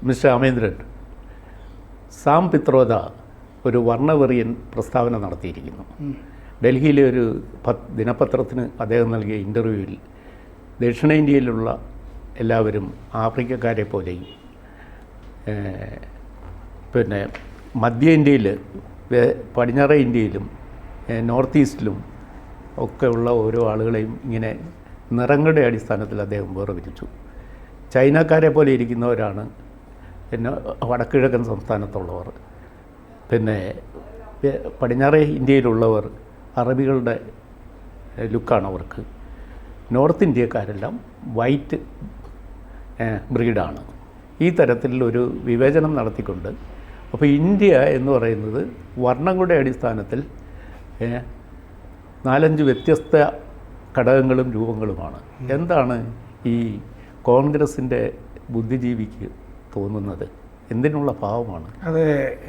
Mister അമേന്ദ്രൻ, Sam Pitroda ഒരു വർണ്ണവെറിയൻ പ്രസ്താവന നടത്തിയിരിക്കുന്നു. ഡൽഹിയിലെ ഒരു ദിനപത്രത്തിന് അദ്ദേഹം നൽകിയ ഇൻ്റർവ്യൂവിൽ ദക്ഷിണേന്ത്യയിലുള്ള എല്ലാവരും ആഫ്രിക്കക്കാരെ പോലെയും പിന്നെ മധ്യ ഇന്ത്യയിൽ, പടിഞ്ഞാറേ ഇന്ത്യയിലും നോർത്ത് ഈസ്റ്റിലും ഒക്കെ ഉള്ള ഓരോ ആളുകളെയും ഇങ്ങനെ നിറങ്ങളുടെ അടിസ്ഥാനത്തിൽ അദ്ദേഹം വേർതിരിച്ചു. ചൈനക്കാരെ പോലെ ഇരിക്കുന്നവരാണ് പിന്നെ വടക്കിഴക്കൻ സംസ്ഥാനത്തുള്ളവർ, പിന്നെ പടിഞ്ഞാറേ ഇന്ത്യയിലുള്ളവർ അറബികളുടെ ലുക്കാണ് അവർക്ക്, നോർത്ത് ഇന്ത്യക്കാരെല്ലാം വൈറ്റ് ബ്രീഡാണ്. ഈ തരത്തിലൊരു വിവേചനം നടത്തിക്കൊണ്ട് അപ്പോൾ ഇന്ത്യ എന്ന് പറയുന്നത് വർണ്ണങ്ങളുടെ അടിസ്ഥാനത്തിൽ 4-5 വ്യത്യസ്ത ഘടകങ്ങളും രൂപങ്ങളുമാണ്. എന്താണ് ഈ കോൺഗ്രസിൻ്റെ ബുദ്ധിജീവിക്ക് തോന്നുന്നത്? എന്തിനുള്ള ഭാവമാണ് അത്?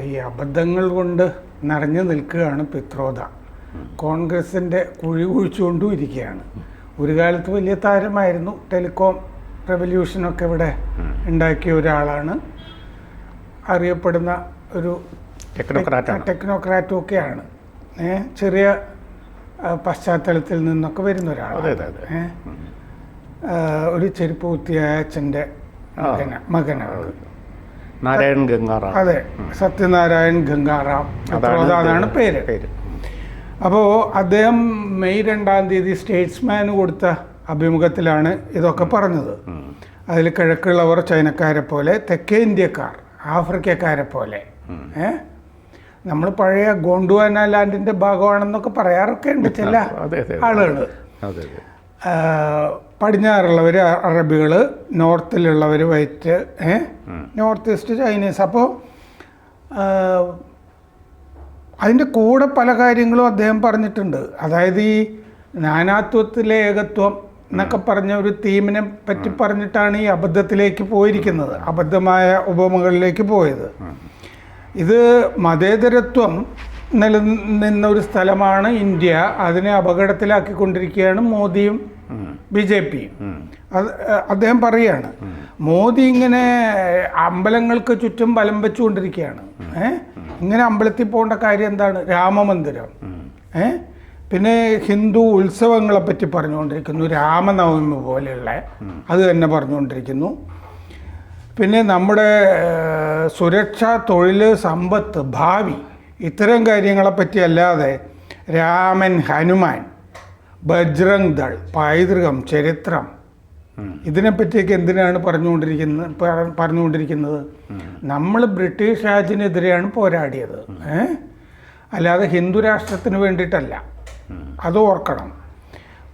ഈ അബദ്ധങ്ങൾ കൊണ്ട് നിറഞ്ഞു നിൽക്കുകയാണ് പിത്രോദ. കോൺഗ്രസിൻ്റെ കുഴി കുഴിച്ചുകൊണ്ടും ഇരിക്കുകയാണ്. ഒരു കാലത്ത് വലിയ താരമായിരുന്നു, ടെലികോം റെവല്യൂഷനൊക്കെ ഇവിടെ ഉണ്ടാക്കിയ ഒരാളാണ്, അറിയപ്പെടുന്ന ഒരു ടെക്നോക്രാറ്റും ഒക്കെയാണ്. ചെറിയ പശ്ചാത്തലത്തിൽ നിന്നൊക്കെ വരുന്ന ഒരാളാണ്. ഒരു ചെരുപ്പ് കുത്തിയായ അച്ഛൻ്റെ മകനാണ് നാരായൺ ഗംഗാറാം. അതെ, സത്യനാരായൺ ഗംഗാറാം പിത്രോദാന്നാണ് പേര്. അപ്പോൾ അദ്ദേഹം മെയ് 2-ാം തീയതി സ്റ്റേറ്റ്സ്മാന് കൊടുത്ത അഭിമുഖത്തിലാണ് ഇതൊക്കെ പറഞ്ഞത്. അതിൽ കിഴക്കുള്ളവർ ചൈനക്കാരെ പോലെ, തെക്കേ ഇന്ത്യക്കാർ ആഫ്രിക്കക്കാരെ പോലെ. നമ്മൾ പഴയ ഗോണ്ട്വാന ലാൻഡിൻ്റെ ഭാഗമാണെന്നൊക്കെ പറയാറൊക്കെ ഉണ്ട് ചില ആളുകൾ. പടിഞ്ഞാറുള്ളവർ അറബികൾ, നോർത്തിലുള്ളവർ വൈറ്റ്, നോർത്ത് ഈസ്റ്റ് ചൈനീസ്. അപ്പോൾ അതിൻ്റെ കൂടെ പല കാര്യങ്ങളും അദ്ദേഹം പറഞ്ഞിട്ടുണ്ട്. അതായത് ഈ നാനാത്വത്തിലെ ഏകത്വം എന്നൊക്കെ പറഞ്ഞ ഒരു തീമിനെ പറ്റി പറഞ്ഞിട്ടാണ് ഈ അബദ്ധത്തിലേക്ക് പോയിരിക്കുന്നത്, അബദ്ധമായ ഉപമകളിലേക്ക് പോയത്. ഇത് മതേതരത്വം നിലനിന്ന ഒരു സ്ഥലമാണ് ഇന്ത്യ. അതിനെ അപകടത്തിലാക്കിക്കൊണ്ടിരിക്കുകയാണ് മോദിയും BJP. അദ്ദേഹം പറയുകയാണ്, മോദി ഇങ്ങനെ അമ്പലങ്ങൾക്ക് ചുറ്റും വലം വെച്ചുകൊണ്ടിരിക്കുകയാണ്. ഇങ്ങനെ അമ്പലത്തിൽ പോകേണ്ട കാര്യം എന്താണ്? രാമമന്ദിരം. പിന്നെ ഹിന്ദു ഉത്സവങ്ങളെ പറ്റി പറഞ്ഞുകൊണ്ടിരിക്കുന്നു, രാമനവമി പോലെയുള്ള അത് തന്നെ പറഞ്ഞുകൊണ്ടിരിക്കുന്നു. പിന്നെ നമ്മുടെ സുരക്ഷ, തൊഴിൽ, സമ്പത്ത്, ഭാവി, ഇത്തരം കാര്യങ്ങളെപ്പറ്റി അല്ലാതെ രാമൻ, ഹനുമാൻ, ബജ്രംഗ് ദൾ, പൈതൃകം, ചരിത്രം, ഇതിനെപ്പറ്റിയൊക്കെ എന്തിനാണ് പറഞ്ഞുകൊണ്ടിരിക്കുന്നത്? നമ്മൾ ബ്രിട്ടീഷ് രാജിനെതിരെയാണ് പോരാടിയത്, അല്ലാതെ ഹിന്ദു രാഷ്ട്രത്തിന് വേണ്ടിയിട്ടല്ല. അത് ഓർക്കണം.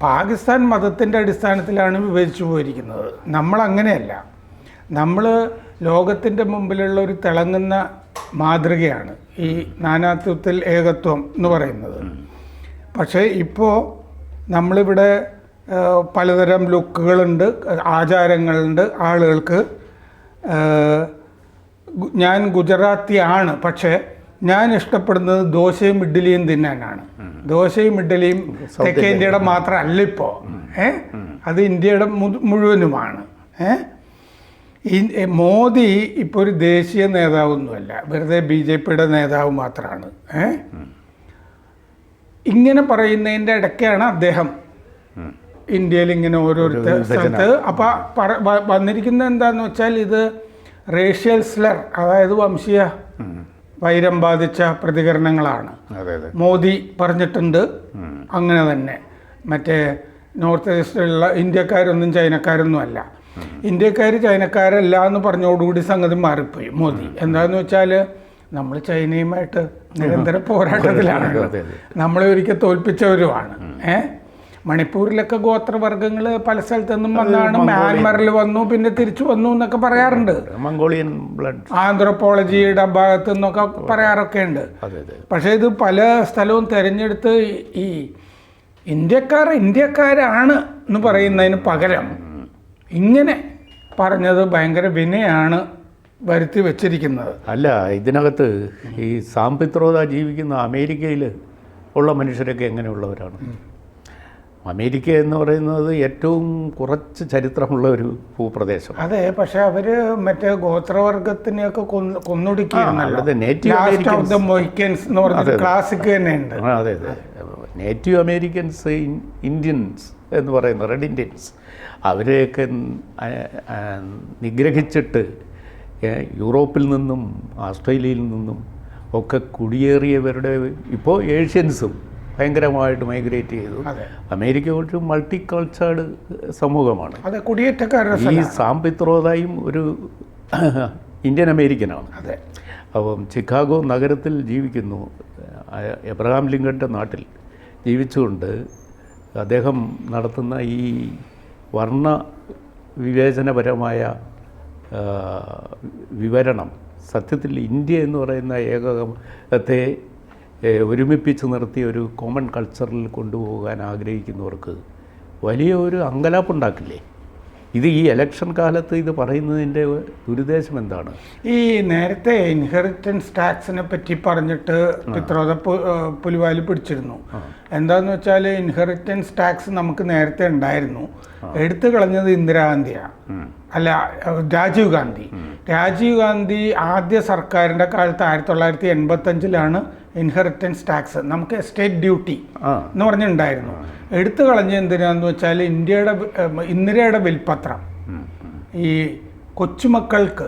പാകിസ്ഥാൻ മതത്തിൻ്റെ അടിസ്ഥാനത്തിലാണ് വിഭജിച്ചു പോയിരിക്കുന്നത്. നമ്മളങ്ങനെയല്ല. നമ്മൾ ലോകത്തിൻ്റെ മുമ്പിലുള്ള ഒരു തിളങ്ങുന്ന മാതൃകയാണ് ഈ നാനാത്വത്തിൽ ഏകത്വം എന്ന് പറയുന്നത്. പക്ഷേ ഇപ്പോൾ നമ്മളിവിടെ പലതരം ലുക്കുകളുണ്ട്, ആചാരങ്ങളുണ്ട് ആളുകൾക്ക്. ഞാൻ ഗുജറാത്തിയാണ്, പക്ഷേ ഞാൻ ഇഷ്ടപ്പെടുന്നത് ദോശയും ഇഡ്ഡലിയും തിന്നാനാണ്. ദോശയും ഇഡ്ഡലിയും തെക്കേ ഇന്ത്യയുടെ മാത്രമല്ല ഇപ്പോൾ, അത് ഇന്ത്യയുടെ മുഴുവനുമാണ്. മോദി ഇപ്പോൾ ഒരു ദേശീയ നേതാവൊന്നുമല്ല, വെറുതെ BJPയുടെ നേതാവ് മാത്രമാണ്. ഇങ്ങനെ പറയുന്നതിൻ്റെ ഇടയ്ക്കാണ് അദ്ദേഹം ഇന്ത്യയിൽ ഇങ്ങനെ ഓരോരുത്തർ സ്ഥലത്ത് അപ്പം വന്നിരിക്കുന്നത് എന്താണെന്ന് വെച്ചാൽ, ഇത് റേഷ്യൽ സ്ലർ, അതായത് വംശീയ വൈരം ബാധിച്ച പ്രതികരണങ്ങളാണ്. മോദി പറഞ്ഞിട്ടുണ്ട് അങ്ങനെ തന്നെ. മറ്റേ നോർത്ത് ഈസ്റ്റിലുള്ള ഇന്ത്യക്കാരൊന്നും ചൈനക്കാരൊന്നും അല്ല. ഇന്ത്യക്കാർ ചൈനക്കാരല്ല എന്ന് പറഞ്ഞോടുകൂടി സംഗതി മാറിപ്പോയി മോദി. എന്താണെന്ന് വെച്ചാൽ, നമ്മൾ ചൈനയുമായിട്ട് നിരന്തര പോരാട്ടത്തിലാണ്, നമ്മളെ ഒരിക്കൽ തോൽപ്പിച്ചവരുമാണ്. മണിപ്പൂരിലൊക്കെ ഗോത്രവർഗ്ഗങ്ങൾ പല സ്ഥലത്തുനിന്നും വന്നാണ്, മ്യാൻമറിൽ വന്നു, പിന്നെ തിരിച്ചു വന്നു എന്നൊക്കെ പറയാറുണ്ട്. മംഗോളിയൻ ബ്ലഡ് ആന്ത്രോപോളജിയുടെ ഭാഗത്തു നിന്നൊക്കെ പറയാറൊക്കെ ഉണ്ട്. പക്ഷേ ഇത് പല സ്ഥലവും തിരഞ്ഞെടുത്ത് ഈ ഇന്ത്യക്കാരാണ് എന്ന് പറയുന്നതിന് പകരം ഇങ്ങനെ പറഞ്ഞത് ഭയങ്കര വിനയാണ് വരുത്തി വച്ചിരിക്കുന്നത്. അല്ല, ഇതിനകത്ത് ഈ സാം പിത്രോദ ജീവിക്കുന്ന അമേരിക്കയിൽ ഉള്ള മനുഷ്യരൊക്കെ എങ്ങനെയുള്ളവരാണ്? അമേരിക്ക എന്ന് പറയുന്നത് ഏറ്റവും കുറച്ച് ചരിത്രമുള്ള ഒരു ഭൂപ്രദേശം. അതെ, പക്ഷെ അവര് മറ്റേ ഗോത്രവർഗത്തിനെയൊക്കെ അവിടുത്തെ നേറ്റീവ് മൊഹിക്കൻസ് എന്ന് പറഞ്ഞ ക്ലാസിക് തന്നെയുണ്ട്. അതെ അതെ, നേറ്റീവ് അമേരിക്കൻസ്, ഇന്ത്യൻസ് എന്ന് പറയുന്ന റെഡ് ഇന്ത്യൻസ്, അവരെയൊക്കെ നിഗ്രഹിച്ചിട്ട് യൂറോപ്പിൽ നിന്നും ഓസ്ട്രേലിയയിൽ നിന്നും ഒക്കെ കുടിയേറിയവരുടെ ഇപ്പോൾ ഏഷ്യൻസും ഭയങ്കരമായിട്ട് മൈഗ്രേറ്റ് ചെയ്തു. അമേരിക്ക ഒരു മൾട്ടി കൾച്ചേർഡ് സമൂഹമാണ്. ഈ സാം പിത്രോദയും ഒരു ഇന്ത്യൻ അമേരിക്കനാണ്. അപ്പം ചിക്കാഗോ നഗരത്തിൽ ജീവിക്കുന്നു, എബ്രഹാം ലിങ്കൻ്റെ നാട്ടിൽ ജീവിച്ചുകൊണ്ട് അദ്ദേഹം നടത്തുന്ന ഈ വർണ്ണ വിവേചനപരമായ വിവരണം സത്യത്തിൽ ഇന്ത്യ എന്ന് പറയുന്ന ഏകത്തെ ഒരുമിപ്പിച്ച് നിർത്തി ഒരു കോമൺ കൾച്ചറിൽ കൊണ്ടുപോകാൻ ആഗ്രഹിക്കുന്നവർക്ക് വലിയ ഒരു അങ്കലാപ്പുണ്ടാക്കില്ലേ? ഇത് ഈ ഇലക്ഷൻ കാലത്ത് ഇത് പറയുന്നതിൻ്റെ ദുരുദ്ദേശം എന്താണ്? ഈ നേരത്തെ ഇൻഹെറിറ്റൻസ് ടാക്സിനെ പറ്റി പറഞ്ഞിട്ട് പിത്രോദ പുലിവാലി പിടിച്ചിരുന്നു. എന്താന്ന് വെച്ചാൽ ഇൻഹെറിറ്റൻസ് ടാക്സ് നമുക്ക് നേരത്തെ ഉണ്ടായിരുന്നു, എടുത്തു കളഞ്ഞത് ഇന്ദിരാഗാന്ധിയാണ്, അല്ല രാജീവ് ഗാന്ധി. രാജീവ് ഗാന്ധി ആദ്യ സർക്കാരിൻ്റെ കാലത്ത് 1985 ഇൻഹെറിറ്റൻസ് ടാക്സ്, നമുക്ക് എസ്റ്റേറ്റ് ഡ്യൂട്ടി എന്ന് പറഞ്ഞിട്ടുണ്ടായിരുന്നു. എടുത്തു കളഞ്ഞ എന്തിനാന്ന് വെച്ചാൽ ഇന്ദിരയുടെ വിൽപത്രം ഈ കൊച്ചുമക്കൾക്ക്,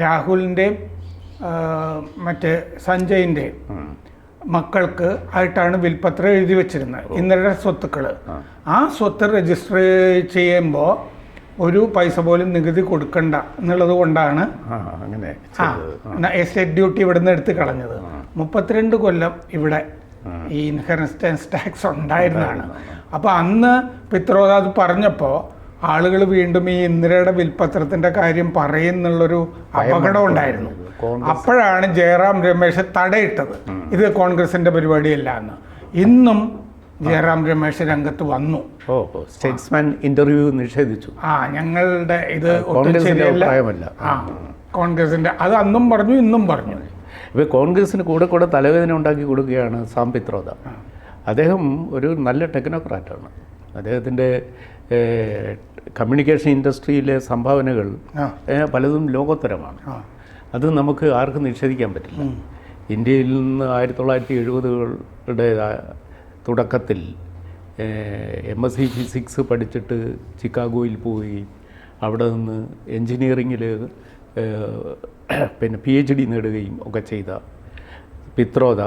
രാഹുലിൻ്റെയും മറ്റേ സഞ്ജയിൻ്റെയും മക്കൾക്ക് ആയിട്ടാണ് വിൽപത്രം എഴുതി വെച്ചിരുന്നത്, ഇന്ദിരയുടെ സ്വത്തുക്കൾ. ആ സ്വത്ത് രജിസ്റ്റർ ചെയ്യുമ്പോൾ ഒരു പൈസ പോലും നികുതി കൊടുക്കണ്ട എന്നുള്ളത് കൊണ്ടാണ് അങ്ങനെ എസ്റ്റേറ്റ് ഡ്യൂട്ടി ഇവിടെ നിന്ന് എടുത്ത് കളഞ്ഞത്. 32 കൊല്ലം ഇവിടെ ഈ ഇൻഹെറിറ്റൻസ് ടാക്സ് ഉണ്ടായിരുന്നതാണ്. അപ്പോൾ അന്ന് പിത്രോദ അത് പറഞ്ഞപ്പോൾ ആളുകൾ വീണ്ടും ഈ ഇന്ദിരയുടെ വിൽപത്രത്തിൻ്റെ കാര്യം പറയുന്നുള്ളൊരു അപകടം ഉണ്ടായിരുന്നു. അപ്പോഴാണ് ജയറാം രമേശ് തടയിട്ടത്, ഇത് കോൺഗ്രസിൻ്റെ പരിപാടിയല്ല എന്ന്. ഇന്നും ജയറാം രമേശ് രംഗത്ത് വന്നു. സ്റ്റേറ്റ്സ്മാൻ ഇന്റർവ്യൂ നിഷേധിച്ചു. ഞങ്ങളുടെ ഇത് കോൺഗ്രസിന്റെ അത് അന്നും പറഞ്ഞു ഇന്നും പറഞ്ഞു. ഇപ്പോൾ കോൺഗ്രസിന് കൂടെ കൂടെ തലവേദന ഉണ്ടാക്കി കൊടുക്കുകയാണ് സാം പിത്രോദ. അദ്ദേഹം ഒരു നല്ല ടെക്നോക്രാറ്റാണ്. അദ്ദേഹത്തിൻ്റെ കമ്മ്യൂണിക്കേഷൻ ഇൻഡസ്ട്രിയിലെ സംഭാവനകൾ പലതും ലോകോത്തരമാണ്. അത് നമുക്ക് ആർക്കും നിഷേധിക്കാൻ പറ്റില്ല. ഇന്ത്യയിൽ നിന്ന് 1970കളുടെ തുടക്കത്തിൽ MSc ഫിസിക്സ് പഠിച്ചിട്ട് ചിക്കാഗോയിൽ പോയി അവിടെ നിന്ന് എൻജിനീയറിങ്ങിൽ പിന്നെ PhD നേടുകയും ഒക്കെ ചെയ്ത പിത്രോദ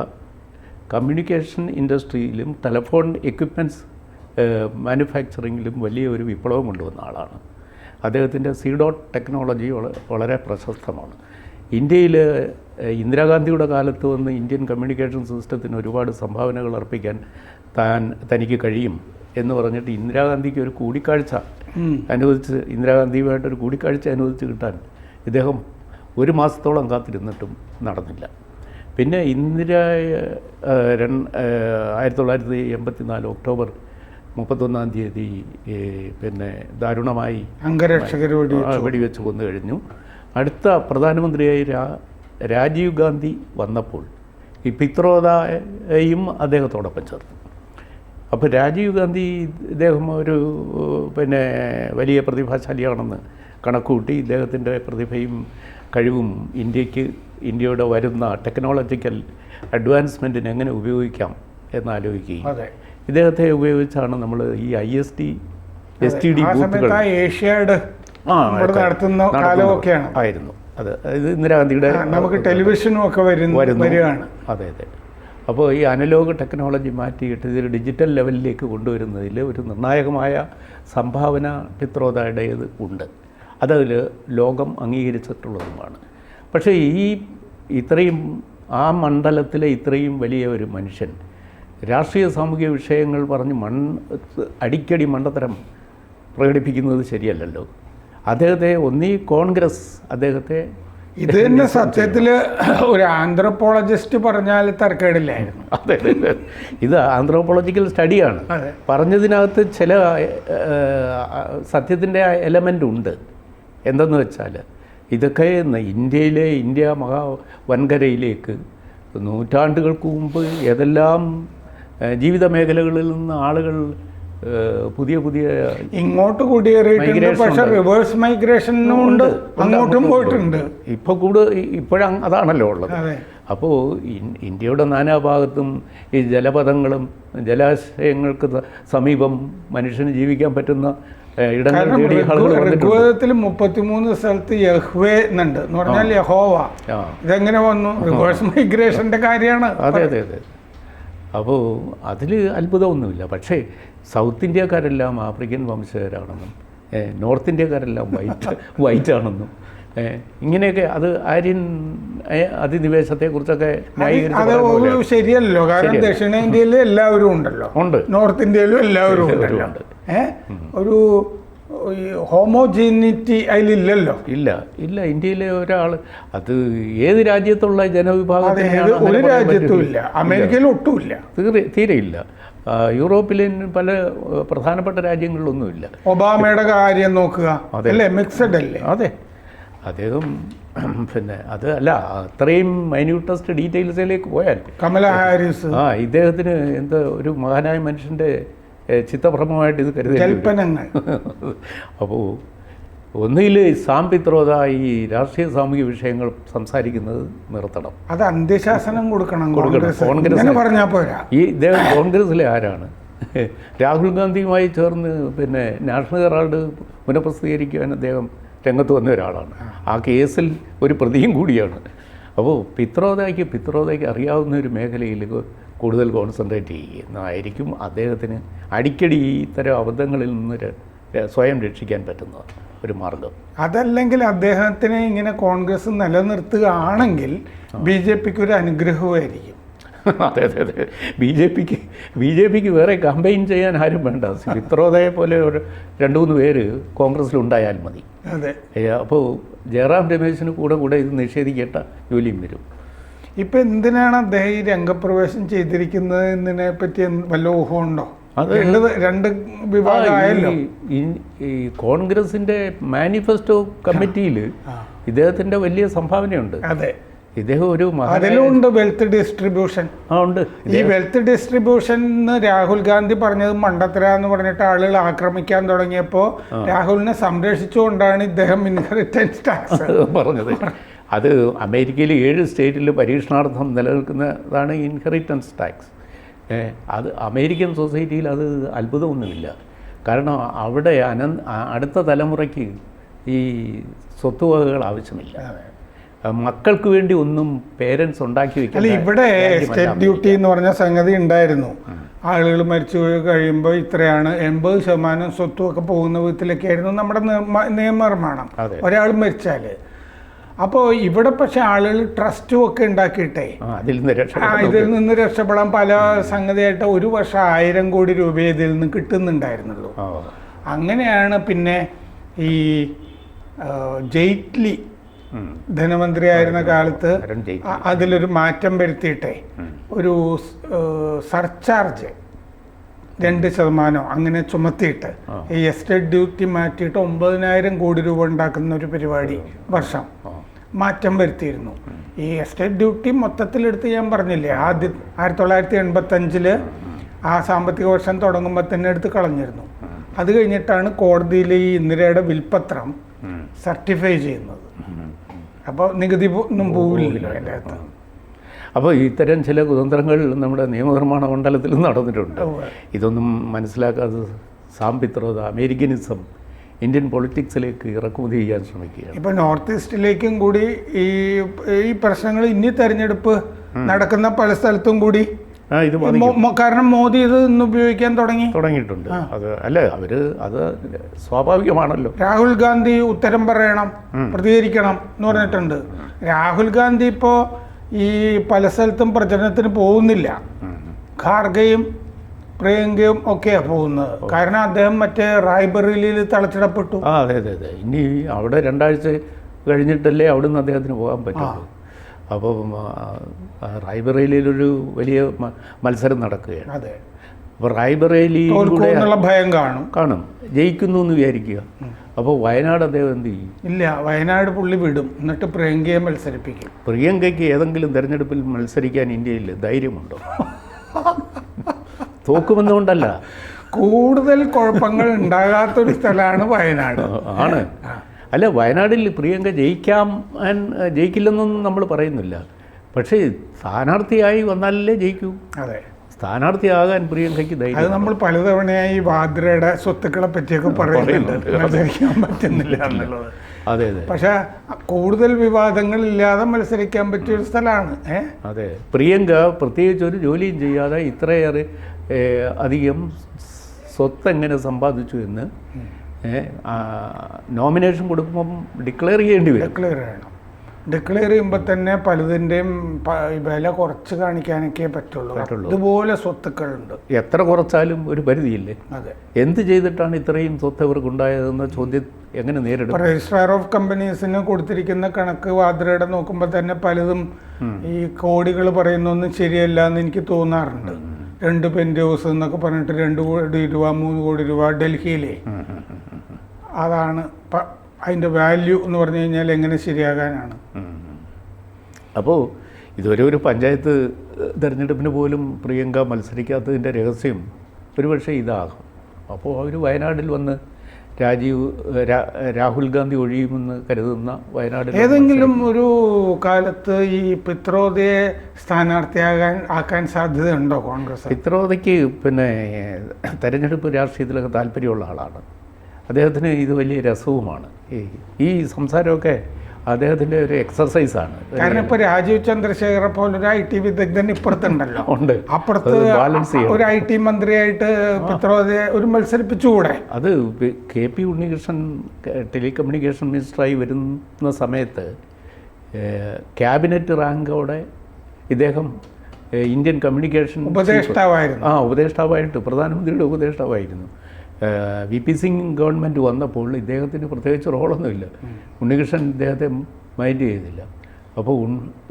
കമ്മ്യൂണിക്കേഷൻ ഇൻഡസ്ട്രിയിലും ടെലഫോൺ എക്വിപ്മെൻറ്റ്സ് മാനുഫാക്ചറിങ്ങിലും വലിയ ഒരു വിപ്ലവം കൊണ്ടുവന്ന ആളാണ്. അദ്ദേഹത്തിൻ്റെ C.dot ടെക്നോളജി വളരെ പ്രശസ്തമാണ്. ഇന്ത്യയിൽ ഇന്ദിരാഗാന്ധിയുടെ കാലത്ത് വന്ന് ഇന്ത്യൻ കമ്മ്യൂണിക്കേഷൻ സിസ്റ്റത്തിന് ഒരുപാട് സംഭാവനകൾ അർപ്പിക്കാൻ തനിക്ക് കഴിയും എന്ന് പറഞ്ഞിട്ട് ഇന്ദിരാഗാന്ധിക്ക് ഒരു കൂടിക്കാഴ്ച അനുവദിച്ച്, ഇന്ദിരാഗാന്ധിയുമായിട്ടൊരു കൂടിക്കാഴ്ച അനുവദിച്ച് കിട്ടാൻ ഇദ്ദേഹം 1 മാസത്തോളം കാത്തിരുന്നിട്ടും നടന്നില്ല. പിന്നെ 1984 ഒക്ടോബർ 31 പിന്നെ ദാരുണമായി വെടിവെച്ച് കൊന്നു കഴിഞ്ഞു. അടുത്ത പ്രധാനമന്ത്രിയായി രാജീവ് ഗാന്ധി വന്നപ്പോൾ ഈ പിത്രോദയും അദ്ദേഹത്തോടൊപ്പം ചേർന്നു. അപ്പോൾ രാജീവ് ഗാന്ധി ഇദ്ദേഹം ഒരു പിന്നെ വലിയ പ്രതിഭാശാലിയാണെന്ന് കണക്കുകൂട്ടി ഇദ്ദേഹത്തിൻ്റെ പ്രതിഭയും കഴിവും ഇന്ത്യയുടെ വരുന്ന ടെക്നോളജിക്കൽ അഡ്വാൻസ്മെൻറ്റിന് എങ്ങനെ ഉപയോഗിക്കാം എന്നാലോചിക്കുകയും ഇദ്ദേഹത്തെ ഉപയോഗിച്ചാണ് നമ്മൾ ഈ STD ബൂത്തുകൾ ആയിരുന്നു. അത് ഇന്ദിരാഗാന്ധിയുടെ നമുക്ക് ടെലിവിഷനും ഒക്കെ വരികയാണ്. അതെ അതെ. അപ്പോൾ ഈ അനലോഗ് ടെക്നോളജി മാറ്റിയിട്ട് ഇതൊരു ഡിജിറ്റൽ ലെവലിലേക്ക് കൊണ്ടുവരുന്നതിൽ ഒരു നിർണായകമായ സംഭാവന പിത്രോദയുടേത് ഉണ്ട്. അതതിൽ ലോകം അംഗീകരിച്ചിട്ടുള്ളതുമാണ്. പക്ഷേ ഇത്രയും ആ മണ്ഡലത്തിലെ ഇത്രയും വലിയ ഒരു മനുഷ്യൻ രാഷ്ട്രീയ സാമൂഹിക വിഷയങ്ങൾ പറഞ്ഞ് അടിക്കടി മണ്ടത്തരം പ്രകടിപ്പിക്കുന്നത് ശരിയല്ലല്ലോ. അദ്ദേഹത്തെ ഒന്നീ കോൺഗ്രസ് അദ്ദേഹത്തെ ഇത് തന്നെ സത്യത്തിൽ ഒരു ആന്ത്രോപോളജിസ്റ്റ് പറഞ്ഞാൽ തർക്കേടില്ലായിരുന്നു. അതെ അതെ, ഇത് ആന്ത്രോപോളജിക്കൽ സ്റ്റഡിയാണ്. പറഞ്ഞതിനകത്ത് ചില സത്യത്തിൻ്റെ എലമെൻ്റ് ഉണ്ട്. എന്തെന്ന് വെച്ചാൽ ഇതൊക്കെ ഇന്ത്യ വൻകരയിലേക്ക് നൂറ്റാണ്ടുകൾക്ക് മുമ്പ് ഏതെല്ലാം ജീവിത മേഖലകളിൽ നിന്ന് ആളുകൾ പുതിയ പുതിയ ഇങ്ങോട്ട് കുടിയേറിയിട്ടുണ്ട്, പക്ഷെ റിവേഴ്സ് മൈഗ്രേഷനും ഉണ്ട്, അങ്ങോട്ടും പോയിട്ടുണ്ട്. ഇപ്പോഴും അതാണല്ലോ ഉള്ളത്. അപ്പോൾ ഇന്ത്യയുടെ നാനാഭാഗത്തും ഈ ജലപഥങ്ങളും ജലാശയങ്ങൾക്ക് സമീപം മനുഷ്യന് ജീവിക്കാൻ പറ്റുന്ന ഇടങ്ങൾ തേടി ആളുകൾ വന്നിട്ടുണ്ട്. ഋഗ്വേദത്തിൽ 33 സ്ഥലത്ത് യഹ്വേ എന്നുണ്ട്, എന്ന് പറഞ്ഞാൽ യഹോവ. ഇതെങ്ങനെ വന്നു? റിവേഴ്സ് മൈഗ്രേഷന്റെ കാര്യമാണ്. അതെ അതെ അതെ. അപ്പോൾ അതിൽ അത്ഭുതമൊന്നുമില്ല. പക്ഷേ സൗത്ത് ഇന്ത്യക്കാരെല്ലാം ആഫ്രിക്കൻ വംശജരാണെന്നും നോർത്ത് ഇന്ത്യക്കാരെല്ലാം വൈറ്റ് ആണെന്നും ഇങ്ങനെയൊക്കെ അത് ആര്യൻ അധിനിവേശത്തെക്കുറിച്ചൊക്കെ ന്യായീകരിച്ചു. ശരിയല്ലോ, കാരണം ദക്ഷിണേന്ത്യയിൽ എല്ലാവരും ഉണ്ടല്ലോ, ഉണ്ട്, നോർത്ത് ഇന്ത്യയിലും എല്ലാവരും ഉണ്ടല്ലോ. ഒരു ഹോമോജീനിറ്റി അതിലില്ലല്ലോ. ഇല്ല ഇല്ല. ഇന്ത്യയിലെ ഒരാൾ അത് ഏത് രാജ്യത്തുള്ള ജനവിഭാഗത്തിന് ഒരു രാജ്യത്തും ഇല്ല, അമേരിക്കയിൽ ഒട്ടുമില്ല, തീരെയില്ല. യൂറോപ്പിലെ പല പ്രധാനപ്പെട്ട രാജ്യങ്ങളിലൊന്നുമില്ല. ഒബാമയുടെ കാര്യം നോക്കുക, അല്ലേ, മിക്സഡ് അല്ലേ? അതെ, അദ്ദേഹം പിന്നെ അത് അല്ല, അത്രയും മൈന്യൂട്ടസ്റ്റ് ഡീറ്റെയിൽസിലേക്ക് പോയാൽ കമലാ ഹാരിസ് ഇദ്ദേഹത്തിന് എന്താ ഒരു മഹാനായ മനുഷ്യൻ്റെ ചിത്തഭ്രമമായിട്ട് ഇത് കരുതി. അപ്പോൾ ഒന്നുകിൽ സാം പിത്രോദ ഈ രാഷ്ട്രീയ സാമൂഹിക വിഷയങ്ങൾ സംസാരിക്കുന്നത് നിർത്തണം, അത് അന്ത്യശാസനം കൊടുക്കണം. കോൺഗ്രസ് പറഞ്ഞാൽ പോരാ. ഈ ഇദ്ദേഹം കോൺഗ്രസ്സിലെ ആരാണ്? രാഹുൽ ഗാന്ധിയുമായി ചേർന്ന് പിന്നെ നാഷണൽ ഹെറാൾഡ് പുനഃപ്രസിദ്ധീകരിക്കുവാൻ അദ്ദേഹം രംഗത്ത് വന്ന ഒരാളാണ്. ആ കേസിൽ ഒരു പ്രതിയും കൂടിയാണ്. അപ്പോൾ പിത്രോദയ്ക്ക് അറിയാവുന്ന ഒരു മേഖലയിൽ കൂടുതൽ കോൺസെൻട്രേറ്റ് ചെയ്യുന്നതായിരിക്കും അദ്ദേഹത്തിന് അടിക്കടി ഇത്തരം അബദ്ധങ്ങളിൽ നിന്ന് സ്വയം രക്ഷിക്കാൻ പറ്റുന്ന ഒരു മാർഗം. അതല്ലെങ്കിൽ അദ്ദേഹത്തിനെ ഇങ്ങനെ കോൺഗ്രസ് നിലനിർത്തുകയാണെങ്കിൽ BJPക്ക് ഒരു അനുഗ്രഹമായിരിക്കും. അതെ അതെ അതെ. ബി ജെ പിക്ക് വേറെ കമ്പയിൻ ചെയ്യാൻ ആരും വേണ്ട. പിത്രോദയെ പോലെ ഒരു 2-3 പേര് കോൺഗ്രസ്സിലുണ്ടായാൽ മതി. അതെ. അപ്പോൾ ജയറാം രമേശിന് കൂടെ ഇത് നിഷേധിക്കേണ്ട ജോലിയും വരും. ഇപ്പം എന്തിനാണ് അദ്ദേഹം ഈ രംഗപ്രവേശം ചെയ്തിരിക്കുന്നത് എന്നതിനെ പറ്റി വല്ല ഊഹമുണ്ടോ? അത് രണ്ട് വിഭാഗമായല്ലോ. ഈ കോൺഗ്രസിൻ്റെ മാനിഫെസ്റ്റോ കമ്മിറ്റിയിൽ ഇദ്ദേഹത്തിൻ്റെ വലിയ സംഭാവനയുണ്ട്. അതെ, ഇദ്ദേഹം ഒരു അതിലുണ്ട് വെൽത്ത് ഡിസ്ട്രിബ്യൂഷൻ. ഉണ്ട്. ഈ വെൽത്ത് ഡിസ്ട്രിബ്യൂഷൻ രാഹുൽ ഗാന്ധി പറഞ്ഞത് മണ്ടത്തരാന്ന് പറഞ്ഞിട്ട് ആളുകൾ ആക്രമിക്കാൻ തുടങ്ങിയപ്പോൾ രാഹുലിനെ സംരക്ഷിച്ചുകൊണ്ടാണ് ഇദ്ദേഹം ഇൻഹെറിറ്റൻസ് ടാക്സ് പറഞ്ഞത്. അത് അമേരിക്കയിൽ 7 സ്റ്റേറ്റിൽ പരീക്ഷണാർത്ഥം നിലനിൽക്കുന്നതാണ് ഇൻഹെറിറ്റൻസ് ടാക്സ്. അത് അമേരിക്കൻ സൊസൈറ്റിയിൽ അത് അത്ഭുതമൊന്നുമില്ല. കാരണം അവിടെ അടുത്ത തലമുറയ്ക്ക് ഈ സ്വത്തുവകകൾ ആവശ്യമില്ല. മക്കൾക്ക് വേണ്ടി ഒന്നും പേരൻസ് ഉണ്ടാക്കി വെക്കില്ല. അല്ല, ഇവിടെ എസ്റ്റേറ്റ് ഡ്യൂട്ടി എന്ന് പറഞ്ഞ സംഗതി ഉണ്ടായിരുന്നു. ആളുകൾ മരിച്ചു കഴിയുമ്പോൾ ഇത്രയാണ് 80% സ്വത്തുമൊക്കെ പോകുന്ന വിധത്തിലൊക്കെ ആയിരുന്നു നമ്മുടെ നിയമനിർമ്മാണം. ഒരാൾ മരിച്ചാൽ. അപ്പോൾ ഇവിടെ പക്ഷെ ആളുകൾ ട്രസ്റ്റും ഒക്കെ ഉണ്ടാക്കിയിട്ടേ ഇതിൽ നിന്ന് രക്ഷപ്പെടാൻ പല സംഗതിയായിട്ട് 1 വർഷം 1000 കോടി രൂപ ഇതിൽ നിന്ന് കിട്ടുന്നുണ്ടായിരുന്നുള്ളൂ. അങ്ങനെയാണ് പിന്നെ ഈ ജെയ്റ്റ്ലി ധനമന്ത്രിയായിരുന്ന കാലത്ത് അതിലൊരു മാറ്റം വരുത്തിയിട്ടേ ഒരു സർചാർജ് 2% അങ്ങനെ ചുമത്തിയിട്ട് ഈ എസ്റ്റേറ്റ് ഡ്യൂട്ടി മാറ്റിയിട്ട് 9000 കോടി രൂപ ഉണ്ടാക്കുന്ന ഒരു പരിപാടി വർഷം മാറ്റം വരുത്തിയിരുന്നു. ഈ എസ്റ്റേറ്റ് ഡ്യൂട്ടി മൊത്തത്തിലെടുത്ത് ഞാൻ പറഞ്ഞില്ലേ, ആദ്യം 1985 ആ സാമ്പത്തിക വർഷം തുടങ്ങുമ്പോൾ തന്നെ എടുത്ത് കളഞ്ഞിരുന്നു. അത് കഴിഞ്ഞിട്ടാണ് കോടതിയിൽ ഈ ഇന്ദിരയുടെ വിൽപത്രം സർട്ടിഫൈ ചെയ്യുന്നത്. അപ്പോൾ നികുതി ഒന്നും പോവില്ലല്ലോ അതിൻ്റെ അകത്ത്. അപ്പോൾ ഇത്തരം ചില കുതന്ത്രങ്ങൾ നമ്മുടെ നിയമനിർമ്മാണ മണ്ഡലത്തിൽ നടന്നിട്ടുണ്ട്. ഇതൊന്നും മനസ്സിലാക്കാതെ സാം പിത്രോദ അമേരിക്കനിസം ഇന്ത്യൻ പൊളിറ്റിക്സിലേക്ക് ഇറക്കുമതി ചെയ്യാൻ ശ്രമിക്കുകയാണ്. ഇപ്പോൾ നോർത്ത് ഈസ്റ്റിലേക്കും കൂടി ഈ പ്രശ്നങ്ങൾ ഇനി തെരഞ്ഞെടുപ്പ് നടക്കുന്ന പല സ്ഥലത്തും കൂടി കാരണം മോദി ഇത് ഇന്ന് ഉപയോഗിക്കാൻ തുടങ്ങിയിട്ടുണ്ട്. അത് അല്ല, അത് സ്വാഭാവികമാണല്ലോ. രാഹുൽ ഗാന്ധി ഉത്തരം പറയണം, പ്രതികരിക്കണം എന്ന് പറഞ്ഞിട്ടുണ്ട്. രാഹുൽ ഗാന്ധി ഇപ്പോൾ ഈ പല സ്ഥലത്തും പ്രചരണത്തിന് പോകുന്നില്ല. ഖാർഗെയും പ്രിയങ്കയും ഒക്കെയാണ് പോകുന്നത്. കാരണം അദ്ദേഹം മറ്റേ റായ്ബറേലിയിൽ തളച്ചിടപ്പെട്ടു. അതെ അതെ അതെ. ഇനി അവിടെ 2 ആഴ്ച കഴിഞ്ഞിട്ടല്ലേ അവിടുന്ന് അദ്ദേഹത്തിന് പോകാൻ പറ്റുള്ളൂ. അപ്പോൾ റായ്ബറേലിയിലൊരു വലിയ മത്സരം നടക്കുകയാണ്. അതെ. അപ്പോൾ റായ്ബറേലിയിലൂടെ ഭയം കാണും, ജയിക്കുന്നു എന്ന് വിചാരിക്കുക. അപ്പോൾ വയനാട് അദ്ദേഹം എന്ത് ചെയ്യും? ഇല്ല, വയനാട് പുള്ളി വിടും, എന്നിട്ട് പ്രിയങ്കയെ മത്സരിപ്പിക്കും. പ്രിയങ്കയ്ക്ക് ഏതെങ്കിലും തെരഞ്ഞെടുപ്പിൽ മത്സരിക്കാൻ ഇന്ത്യയിൽ ധൈര്യമുണ്ടോ? തോക്കുമെന്നുകൊണ്ടല്ല, കൂടുതൽ കുഴപ്പങ്ങൾ ഉണ്ടാകാത്തൊരു സ്ഥലമാണ് വയനാട്. ആണ്. അല്ല, വയനാട്ടിൽ പ്രിയങ്ക ജയിക്കില്ലെന്നൊന്നും നമ്മൾ പറയുന്നില്ല. പക്ഷേ സ്ഥാനാർത്ഥിയായി വന്നാലല്ലേ ജയിക്കൂ. അതെ, സ്ഥാനാർത്ഥിയാകാൻ പ്രിയങ്കയ്ക്ക് ധൈര്യം. അത് നമ്മൾ പലതവണയായി വാദ്രയുടെ സ്വത്തുക്കളെ പറ്റിയൊക്കെ പറയുന്നുണ്ട്, മത്സരിക്കാൻ പറ്റുന്നില്ല എന്നുള്ളത്. അതെ അതെ. പക്ഷെ കൂടുതൽ വിവാദങ്ങളില്ലാതെ മത്സരിക്കാൻ പറ്റിയൊരു സ്ഥലമാണ്. അതെ, പ്രിയങ്ക പ്രത്യേകിച്ച് ഒരു ജോലിയും ചെയ്യാതെ ഇത്രയേറെ അധികം സ്വത്ത് എങ്ങനെ സമ്പാദിച്ചു എന്ന് നോമിനേഷൻ കൊടുക്കുമ്പം ഡിക്ലെയർ ചെയ്യേണ്ടി വരും. ഡിക്ലെയർ ചെയ്യുമ്പോൾ തന്നെ പലതിൻ്റെയും വില കുറച്ച് കാണിക്കാനൊക്കെ പറ്റുള്ളൂ. ഇതുപോലെ സ്വത്തുക്കളുണ്ട്. എത്ര കുറച്ചാലും ഒരു പരിധിയില്ലേ. അതെ, എന്ത് ചെയ്തിട്ടാണ് ഇത്രയും സ്വത്ത് അവർക്ക് ഉണ്ടായതെന്ന ചോദ്യം എങ്ങനെ നേരിടും? രജിസ്ട്രാർ ഓഫ് കമ്പനീസിന് കൊടുത്തിരിക്കുന്ന കണക്ക് വാദ്രയുടെ നോക്കുമ്പോൾ തന്നെ പലതും ഈ കോടികൾ പറയുന്നൊന്നും ശരിയല്ല എന്ന് എനിക്ക് തോന്നാറുണ്ട്. 2 പെൻറ്റ് ഹൗസ് എന്നൊക്കെ പറഞ്ഞിട്ട് 2 കോടി രൂപ 3 കോടി രൂപ ഡൽഹിയിലെ, അതാണ് അതിൻ്റെ വാല്യൂ എന്ന് പറഞ്ഞു കഴിഞ്ഞാൽ എങ്ങനെ ശരിയാകാനാണ്? അപ്പോൾ ഇതുവരെ ഒരു പഞ്ചായത്ത് തിരഞ്ഞെടുപ്പിന് പോലും പ്രിയങ്ക മത്സരിക്കാത്തതിൻ്റെ രഹസ്യം ഒരുപക്ഷെ ഇതാകും. അപ്പോൾ അവർ വയനാട്ടിൽ വന്ന് രാഹുൽ ഗാന്ധി ഒഴിയുമെന്ന് കരുതുന്ന വയനാട്ടിൽ ഏതെങ്കിലും ഒരു കാലത്ത് ഈ പിത്രോദയെ ആക്കാൻ സാധ്യതയുണ്ടോ കോൺഗ്രസ്? പിത്രോദയ്ക്ക് പിന്നെ തെരഞ്ഞെടുപ്പ് രാഷ്ട്രീയത്തിലൊക്കെ താല്പര്യമുള്ള ആളാണ്. അദ്ദേഹത്തിന് ഇത് വലിയ രസവുമാണ്. ഈ സംസാരമൊക്കെ അദ്ദേഹത്തിൻ്റെ ഒരു എക്സർസൈസാണ്. കാരണം ഇപ്പോൾ രാജീവ് ചന്ദ്രശേഖറെ പോലൊരു IT വിദഗ്ധൻ ഇപ്പുറത്തുണ്ടല്ലോ, ഉണ്ട്. അപ്പുറത്ത് ഒരു IT മന്ത്രിയായിട്ട് പിത്രോദയെ ഒരു മത്സരിപ്പിച്ചുകൂടെ? അത് KP ഉണ്ണികൃഷ്ണൻ ടെലികമ്മ്യൂണിക്കേഷൻ മിനിസ്റ്ററായി വരുന്ന സമയത്ത് ക്യാബിനറ്റ് റാങ്കോടെ ഇദ്ദേഹം ഇന്ത്യൻ കമ്മ്യൂണിക്കേഷൻ ഉപദേഷ്ടാവായിട്ട് പ്രധാനമന്ത്രിയുടെ ഉപദേഷ്ടാവായിരുന്നു. VP സിംഗ് ഗവൺമെൻറ് വന്നപ്പോൾ ഇദ്ദേഹത്തിന് പ്രത്യേകിച്ച് റോളൊന്നുമില്ല. ഉണ്ണികൃഷ്ണൻ ഇദ്ദേഹത്തെ മൈൻഡ് ചെയ്തില്ല. അപ്പോൾ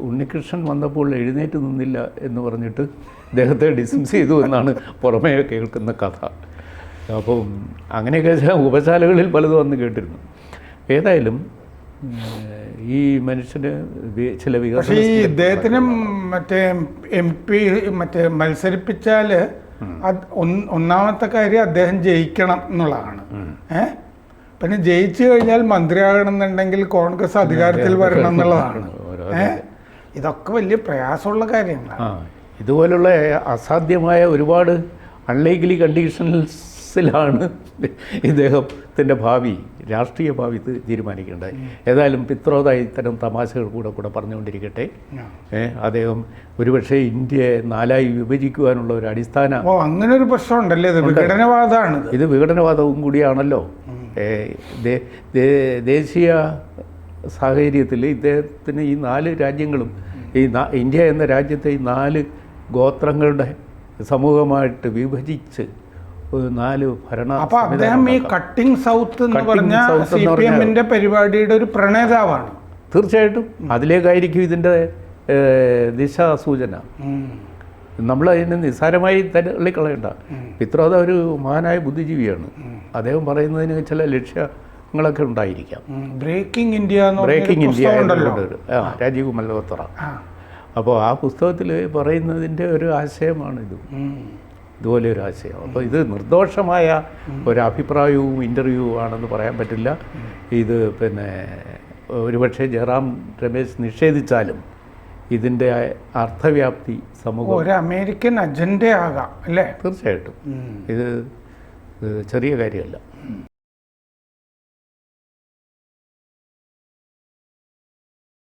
ഉണ്ണികൃഷ്ണൻ വന്നപ്പോൾ എഴുന്നേറ്റ് നിന്നില്ല എന്ന് പറഞ്ഞിട്ട് ഇദ്ദേഹത്തെ ഡിസ്മിസ് ചെയ്തു എന്നാണ് പുറമേ കേൾക്കുന്ന കഥ. അപ്പം അങ്ങനെയൊക്കെ ചില ഉപശാലകളിൽ പലതും വന്ന് കേട്ടിരുന്നു. ഏതായാലും ഈ മനുഷ്യന് ചില വികസനം, ഇദ്ദേഹത്തിന് മറ്റേ MP മത്സരിപ്പിച്ചാൽ ഒന്നാമത്തെ കാര്യം അദ്ദേഹം ജയിക്കണം എന്നുള്ളതാണ്. പിന്നെ ജയിച്ചു കഴിഞ്ഞാൽ മന്ത്രിയാകണം എന്നുണ്ടെങ്കിൽ കോൺഗ്രസ് അധികാരത്തിൽ വരണം എന്നുള്ളതാണ്. ഇതൊക്കെ വലിയ പ്രയാസമുള്ള കാര്യങ്ങളാണ്. ഇതുപോലുള്ള അസാധ്യമായ ഒരുപാട് അൺലൈക്ലി കണ്ടീഷൻസിലാണ് ഇദ്ദേഹത്തിൻ്റെ ഭാവി, രാഷ്ട്രീയ ഭാവി തീരുമാനിക്കേണ്ടത്. ഏതായാലും പിത്രോദ ഇത്തരം തമാശകൾ കൂടെ പറഞ്ഞുകൊണ്ടിരിക്കട്ടെ. അദ്ദേഹം ഒരുപക്ഷെ ഇന്ത്യയെ 4ആയി വിഭജിക്കുവാനുള്ള ഒരു അടിസ്ഥാന അങ്ങനെ ഒരു പ്രശ്നമുണ്ടല്ലേ? ഇത് വിഘടനവാദമാണ്. ഇത് വിഘടനവാദവും കൂടിയാണല്ലോ. ദേശീയ സാഹചര്യത്തിൽ ഇദ്ദേഹത്തിന് ഈ 4 രാജ്യങ്ങളും ഇന്ത്യ എന്ന രാജ്യത്തെ ഈ 4 ഗോത്രങ്ങളുടെ സമൂഹമായിട്ട് വിഭജിച്ച് 4 ഭരണ. അപ്പോൾ അദ്ദേഹം ഈ കട്ടിംഗ് സൗത്ത് എന്ന് പറഞ്ഞ CPMന്റെ പരിപാടിയുടെ ഒരു പ്രണേതാവാണ്. തീർച്ചയായിട്ടും അതിലേക്കായിരിക്കും ഇതിൻ്റെ ദിശാസൂചന. നമ്മളതിനെ നിസ്സാരമായി തള്ളിക്കളയണ്ട. പിത്രോദ ഒരു മഹാനായ ബുദ്ധിജീവിയാണ്. അദ്ദേഹം പറയുന്നതിന് ചില ലക്ഷ്യങ്ങളൊക്കെ ഉണ്ടായിരിക്കാം. Breaking India Rajiv Malhotra. അപ്പോൾ ആ പുസ്തകത്തിൽ പറയുന്നതിൻ്റെ ഒരു ആശയമാണ് ഇതുപോലെ ഒരു ആശയം. അപ്പോൾ ഇത് നിർദോഷമായ ഒരു അഭിപ്രായവും ഇൻ്റർവ്യൂവും ആണെന്ന് പറയാൻ പറ്റില്ല. ഇത് പിന്നെ ഒരുപക്ഷെ ജയറാം രമേശ് നിഷേധിച്ചാലും ഇതിൻ്റെ അർത്ഥവ്യാപ്തി സമൂഹം ഒരു അമേരിക്കൻ അജണ്ട ആകാം അല്ലേ? തീർച്ചയായിട്ടും ഇത് ചെറിയ കാര്യമല്ല.